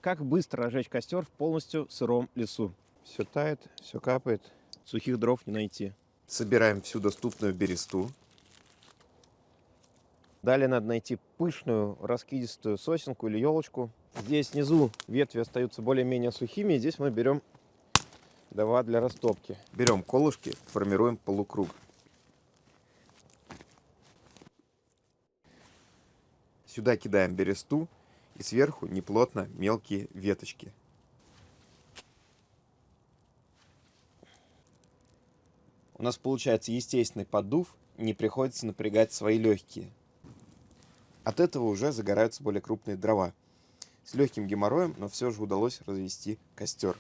Как быстро разжечь костер в полностью сыром лесу? Все тает, все капает. Сухих дров не найти. Собираем всю доступную бересту. Далее надо найти пышную раскидистую сосенку или елочку. Здесь внизу ветви остаются более-менее сухими, и здесь мы берем дрова для растопки. Берем колышки, формируем полукруг. Сюда кидаем бересту и сверху неплотно мелкие веточки. У нас получается естественный поддув, не приходится напрягать свои легкие. От этого уже загораются более крупные дрова. С легким геморроем, но все же удалось развести костер.